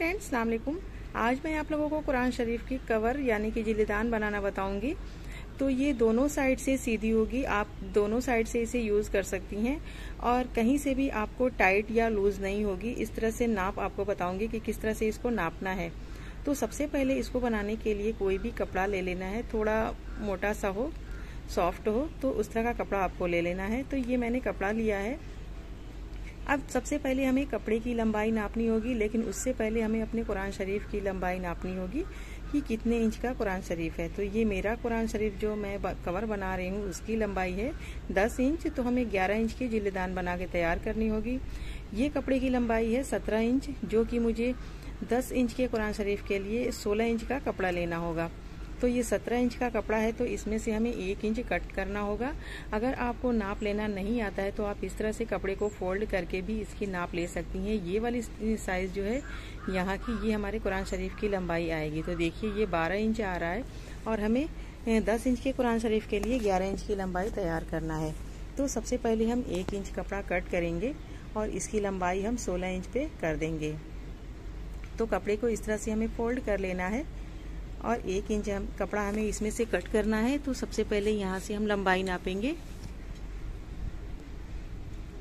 Friends, अस्सलाम वालेकुम। आज मैं आप लोगों को कुरान शरीफ की कवर यानी कि जिलेदान बनाना बताऊंगी। तो ये दोनों साइड से सीधी होगी, आप दोनों साइड से इसे यूज कर सकती हैं और कहीं से भी आपको टाइट या लूज नहीं होगी। इस तरह से नाप आपको बताऊंगी कि किस तरह से इसको नापना है। तो सबसे पहले इसको बनाने के लिए कोई भी कपड़ा ले लेना है, थोड़ा मोटा सा हो, सॉफ्ट हो, तो उस तरह का कपड़ा आपको ले लेना है। तो ये मैंने कपड़ा लिया है। अब सबसे पहले हमें कपड़े की लंबाई नापनी होगी, लेकिन उससे पहले हमें अपने कुरान शरीफ की लंबाई नापनी होगी कि कितने इंच का कुरान शरीफ है। तो ये मेरा कुरान शरीफ जो मैं कवर बना रही हूँ उसकी लंबाई है 10 इंच। तो हमें 11 इंच की जिलेदान बना के तैयार करनी होगी। ये कपड़े की लंबाई है 17 इंच, जो कि मुझे 10 इंच के कुरान शरीफ के लिए 16 इंच का कपड़ा लेना होगा। तो ये 17 इंच का कपड़ा है, तो इसमें से हमें 1 इंच कट करना होगा। अगर आपको नाप लेना नहीं आता है तो आप इस तरह से कपड़े को फोल्ड करके भी इसकी नाप ले सकती हैं। ये वाली साइज जो है यहाँ की, ये हमारे कुरान शरीफ की लंबाई आएगी। तो देखिए ये 12 इंच आ रहा है और हमें 10 इंच के कुरान शरीफ के लिए 11 इंच की लंबाई तैयार करना है। तो सबसे पहले हम 1 इंच कपड़ा कट करेंगे और इसकी लंबाई हम 16 इंच पे कर देंगे। तो कपड़े को इस तरह से हमें फोल्ड कर लेना है और 1 इंच कपड़ा हमें इसमें से कट करना है। तो सबसे पहले यहाँ से हम लंबाई नापेंगे।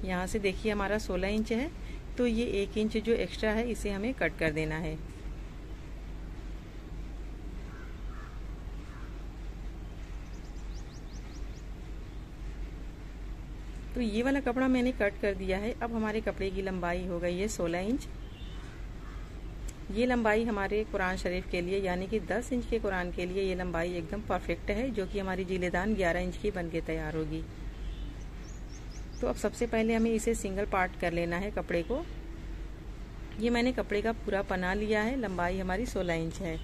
यहाँ से देखिए हमारा 16 इंच है, तो ये 1 इंच जो एक्स्ट्रा है इसे हमें कट कर देना है। तो ये वाला कपड़ा मैंने कट कर दिया है। अब हमारे कपड़े की लंबाई हो गई है 16 इंच। ये लंबाई हमारे कुरान शरीफ के लिए यानी कि 10 इंच के कुरान के लिए ये लंबाई एकदम परफेक्ट है, जो कि हमारी जिलेदान 11 इंच की बनके तैयार होगी। तो अब सबसे पहले हमें इसे सिंगल पार्ट कर लेना है कपड़े को। ये मैंने कपड़े का पूरा पना लिया है, लंबाई हमारी 16 इंच है।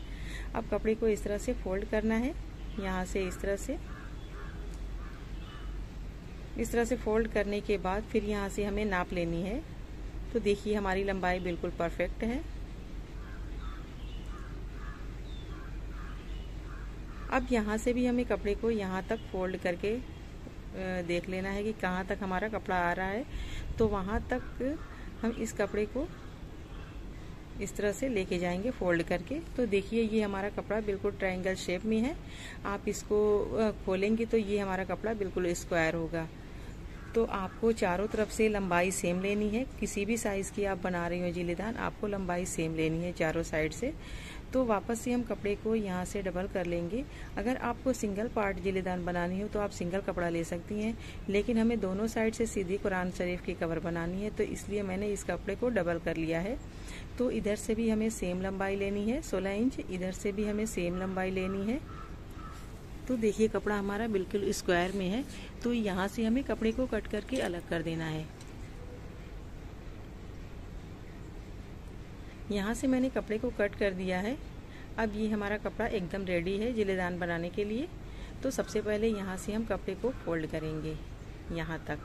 अब कपड़े को इस तरह से फोल्ड करना है, यहाँ से इस तरह से फोल्ड करने के बाद फिर यहाँ से हमें नाप लेनी है। तो देखिए हमारी लंबाई बिल्कुल परफेक्ट है। अब यहाँ से भी हमें कपड़े को यहाँ तक फोल्ड करके देख लेना है कि कहाँ तक हमारा कपड़ा आ रहा है। तो वहाँ तक हम इस कपड़े को इस तरह से लेके जाएंगे फोल्ड करके। तो देखिए ये हमारा कपड़ा बिल्कुल ट्रायंगल शेप में है। आप इसको खोलेंगे तो ये हमारा कपड़ा बिल्कुल स्क्वायर होगा। तो आपको चारों तरफ से लंबाई सेम लेनी है। किसी भी साइज की आप बना रही हो जिलेदान, आपको लंबाई सेम लेनी है चारों साइड से। तो वापस से हम कपड़े को यहाँ से डबल कर लेंगे। अगर आपको सिंगल पार्ट जिलेदान बनानी हो तो आप सिंगल कपड़ा ले सकती हैं, लेकिन हमें दोनों साइड से सीधी कुरान शरीफ की कवर बनानी है, तो इसलिए मैंने इस कपड़े को डबल कर लिया है। तो इधर से भी हमें सेम लंबाई लेनी है 16 इंच, इधर से भी हमें सेम लंबाई लेनी है। तो देखिए कपड़ा हमारा बिल्कुल स्क्वायर में है, तो यहाँ से हमें कपड़े को कट करके अलग कर देना है। यहाँ से मैंने कपड़े को कट कर दिया है। अब ये हमारा कपड़ा एकदम रेडी है जिलेदान बनाने के लिए। तो सबसे पहले यहाँ से हम कपड़े को फोल्ड करेंगे यहाँ तक,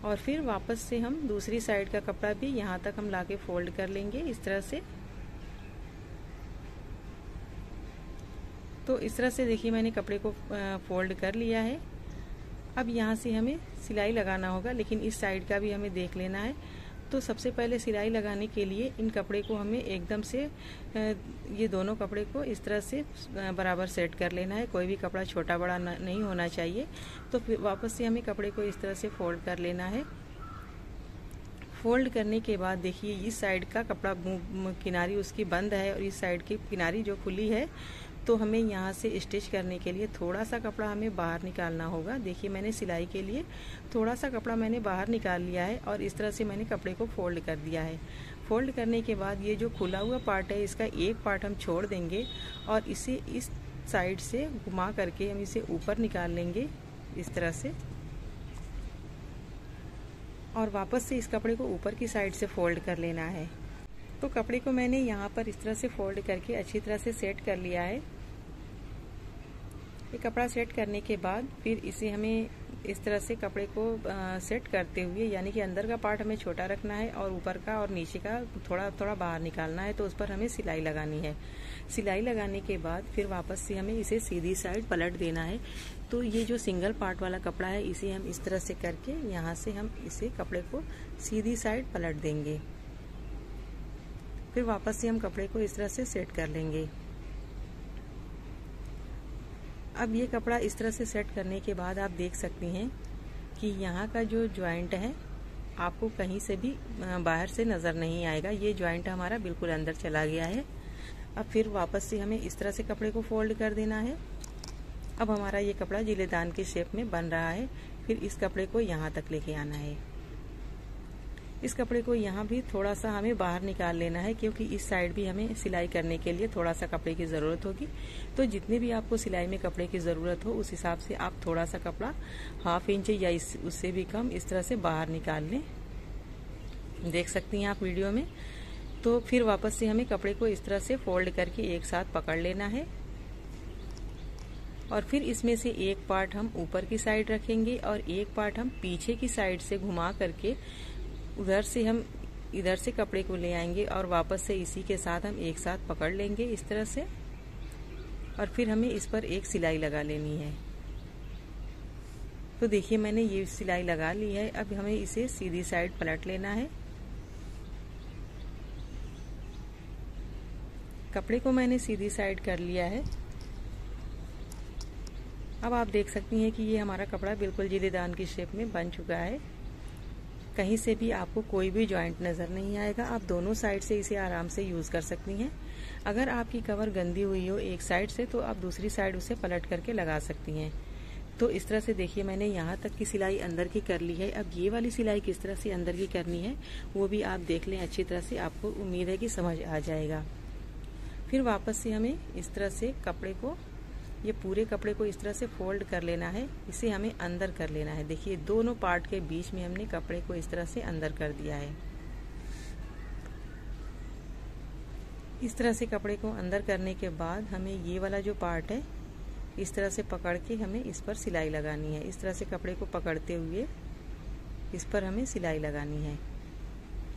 और फिर वापस से हम दूसरी साइड का कपड़ा भी यहाँ तक हम लाके फोल्ड कर लेंगे इस तरह से। तो इस तरह से देखिए मैंने कपड़े को फोल्ड कर लिया है। अब यहाँ से हमें सिलाई लगाना होगा, लेकिन इस साइड का भी हमें देख लेना है। तो सबसे पहले सिलाई लगाने के लिए इन कपड़े को हमें एकदम से ये दोनों कपड़े को इस तरह से बराबर सेट कर लेना है। कोई भी कपड़ा छोटा बड़ा नहीं होना चाहिए। तो फिर वापस से हमें कपड़े को इस तरह से फोल्ड कर लेना है। फोल्ड करने के बाद देखिए इस साइड का कपड़ा किनारी उसकी बंद है और इस साइड की किनारी जो खुली है। तो हमें यहाँ से स्टिच करने के लिए थोड़ा सा कपड़ा हमें बाहर निकालना होगा। देखिए मैंने सिलाई के लिए थोड़ा सा कपड़ा मैंने बाहर निकाल लिया है और इस तरह से मैंने कपड़े को फोल्ड कर दिया है। फोल्ड करने के बाद ये जो खुला हुआ पार्ट है इसका एक पार्ट हम छोड़ देंगे और इसे इस साइड से घुमा करके हम इसे ऊपर निकाल लेंगे इस तरह से, और वापस से इस कपड़े को ऊपर की साइड से फोल्ड कर लेना है। तो कपड़े को मैंने यहाँ पर इस तरह से फोल्ड करके अच्छी तरह से सेट कर लिया है। ये कपड़ा सेट करने के बाद फिर इसे हमें इस तरह से कपड़े को सेट करते हुए, यानी कि अंदर का पार्ट हमें छोटा रखना है और ऊपर का और नीचे का थोड़ा थोड़ा बाहर निकालना है। तो उस पर हमें सिलाई लगानी है। सिलाई लगाने के बाद फिर वापस से हमें इसे सीधी साइड पलट देना है। तो ये जो सिंगल पार्ट वाला कपड़ा है इसे हम इस तरह से करके यहाँ से हम इसे कपड़े को सीधी साइड पलट देंगे। फिर वापस से हम कपड़े को इस तरह से सेट कर लेंगे। अब ये कपड़ा इस तरह से सेट करने के बाद आप देख सकती हैं कि यहाँ का जो जॉइंट है आपको कहीं से भी बाहर से नज़र नहीं आएगा। ये जॉइंट हमारा बिल्कुल अंदर चला गया है। अब फिर वापस से हमें इस तरह से कपड़े को फोल्ड कर देना है। अब हमारा ये कपड़ा जिलेदान के शेप में बन रहा है। फिर इस कपड़े को यहाँ तक लेके आना है। इस कपड़े को यहाँ भी थोड़ा सा हमें बाहर निकाल लेना है, क्योंकि इस साइड भी हमें सिलाई करने के लिए थोड़ा सा कपड़े की ज़रूरत होगी। तो जितने भी आपको सिलाई में कपड़े की ज़रूरत हो उस हिसाब से आप थोड़ा सा कपड़ा 1/2 इंच या उससे भी कम इस तरह से बाहर निकाल लें। देख सकती हैं आप वीडियो में। तो फिर वापस से हमें कपड़े को इस तरह से फोल्ड करके एक साथ पकड़ लेना है और फिर इसमें से एक पार्ट हम ऊपर की साइड रखेंगे और एक पार्ट हम पीछे की साइड से घुमा करके उधर से हम इधर से कपड़े को ले आएंगे और वापस से इसी के साथ हम एक साथ पकड़ लेंगे इस तरह से। और फिर हमें इस पर एक सिलाई लगा लेनी है। तो देखिए मैंने ये सिलाई लगा ली है। अब हमें इसे सीधी साइड पलट लेना है। कपड़े को मैंने सीधी साइड कर लिया है। अब आप देख सकती हैं कि ये हमारा कपड़ा बिल्कुल जिलेदान की शेप में बन चुका है। कहीं से भी आपको कोई भी जॉइंट नज़र नहीं आएगा। आप दोनों साइड से इसे आराम से यूज़ कर सकती हैं। अगर आपकी कवर गंदी हुई हो एक साइड से तो आप दूसरी साइड उसे पलट करके लगा सकती हैं। तो इस तरह से देखिए मैंने यहाँ तक की सिलाई अंदर की कर ली है। अब ये वाली सिलाई किस तरह से अंदर की करनी है वो भी आप देख लें अच्छी तरह से, आपको उम्मीद है कि समझ आ जाएगा। फिर वापस से हमें इस तरह से कपड़े को, ये पूरे कपड़े को इस तरह से फोल्ड कर लेना है। इसे हमें अंदर कर लेना है। देखिए दोनों पार्ट के बीच में हमने कपड़े को इस तरह से अंदर कर दिया है। इस तरह से कपड़े को अंदर करने के बाद हमें ये वाला जो पार्ट है इस तरह से पकड़ के हमें इस पर सिलाई लगानी है। इस तरह से कपड़े को पकड़ते हुए इस पर हमें सिलाई लगानी है।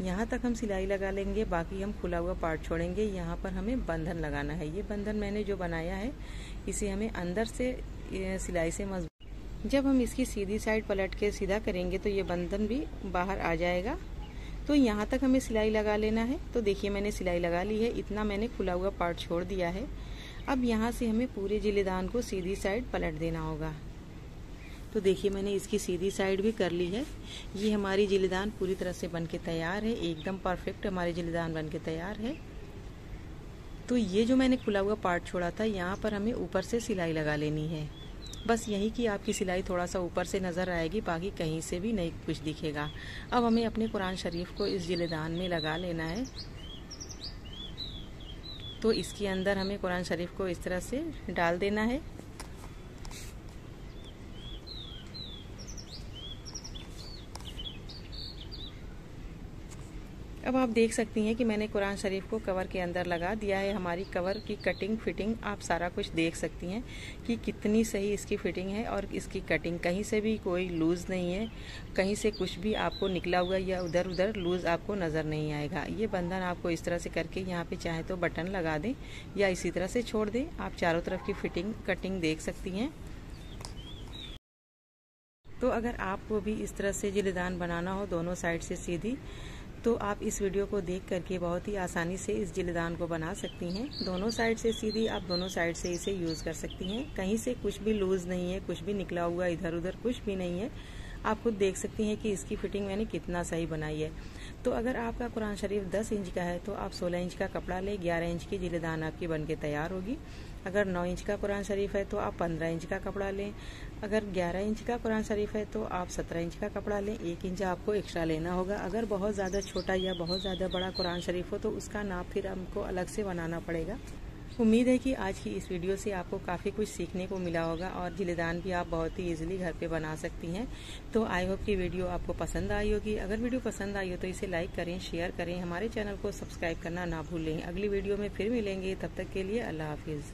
यहाँ तक हम सिलाई लगा लेंगे, बाकी हम खुला हुआ पार्ट छोड़ेंगे। यहाँ पर हमें बंधन लगाना है। ये बंधन मैंने जो बनाया है इसे हमें अंदर से सिलाई से मजबूत, जब हम इसकी सीधी साइड पलट के सीधा करेंगे तो ये बंधन भी बाहर आ जाएगा। तो यहाँ तक हमें सिलाई लगा लेना है। तो देखिए मैंने सिलाई लगा ली है। इतना मैंने खुला हुआ पार्ट छोड़ दिया है। अब यहाँ से हमें पूरे जिलेदान को सीधी साइड पलट देना होगा। तो देखिए मैंने इसकी सीधी साइड भी कर ली है। ये हमारी जिलेदान पूरी तरह से बनके तैयार है। एकदम परफेक्ट हमारी जिलेदान बनके तैयार है। तो ये जो मैंने खुला हुआ पार्ट छोड़ा था यहाँ पर हमें ऊपर से सिलाई लगा लेनी है। बस यही कि आपकी सिलाई थोड़ा सा ऊपर से नज़र आएगी, बाकी कहीं से भी नहीं कुछ दिखेगा। अब हमें अपने कुरान शरीफ को इस जिलेदान में लगा लेना है। तो इसके अंदर हमें कुरान शरीफ को इस तरह से डाल देना है। अब आप देख सकती हैं कि मैंने कुरान शरीफ को कवर के अंदर लगा दिया है। हमारी कवर की कटिंग फिटिंग आप सारा कुछ देख सकती हैं कि कितनी सही इसकी फिटिंग है और इसकी कटिंग, कहीं से भी कोई लूज़ नहीं है, कहीं से कुछ भी आपको निकला हुआ या उधर उधर लूज़ आपको नज़र नहीं आएगा। ये बंधन आपको इस तरह से करके यहाँ पे चाहे तो बटन लगा दें या इसी तरह से छोड़ दें। आप चारों तरफ की फिटिंग कटिंग देख सकती हैं। तो अगर आपको भी इस तरह से जिलेदान बनाना हो दोनों साइड से सीधी, तो आप इस वीडियो को देख करके बहुत ही आसानी से इस जिलेदान को बना सकती हैं। दोनों साइड से सीधी, आप दोनों साइड से इसे यूज़ कर सकती हैं। कहीं से कुछ भी लूज़ नहीं है, कुछ भी निकला हुआ इधर उधर कुछ भी नहीं है। आप खुद देख सकती हैं कि इसकी फिटिंग मैंने कितना सही बनाई है। तो अगर आपका कुरान शरीफ 10 इंच का है तो आप 16 इंच का कपड़ा लें, 11 इंच की जिलेदान आपकी बनके तैयार होगी। अगर 9 इंच का कुरान शरीफ है तो आप 15 इंच का कपड़ा लें। अगर 11 इंच का कुरान शरीफ है तो आप 17 इंच का कपड़ा लें। 1 इंच आपको एक्स्ट्रा लेना होगा। अगर बहुत ज़्यादा छोटा या बहुत ज़्यादा बड़ा कुरान शरीफ हो तो उसका नाप फिर हमको अलग से बनाना पड़ेगा। उम्मीद है कि आज की इस वीडियो से आपको काफ़ी कुछ सीखने को मिला होगा और जिलेदान भी आप बहुत ही इजीली घर पे बना सकती हैं। तो आई होप कि वीडियो आपको पसंद आई होगी। अगर वीडियो पसंद आई हो तो इसे लाइक करें, शेयर करें, हमारे चैनल को सब्सक्राइब करना ना भूलें। अगली वीडियो में फिर मिलेंगे, तब तक के लिए अल्लाह हाफिज़।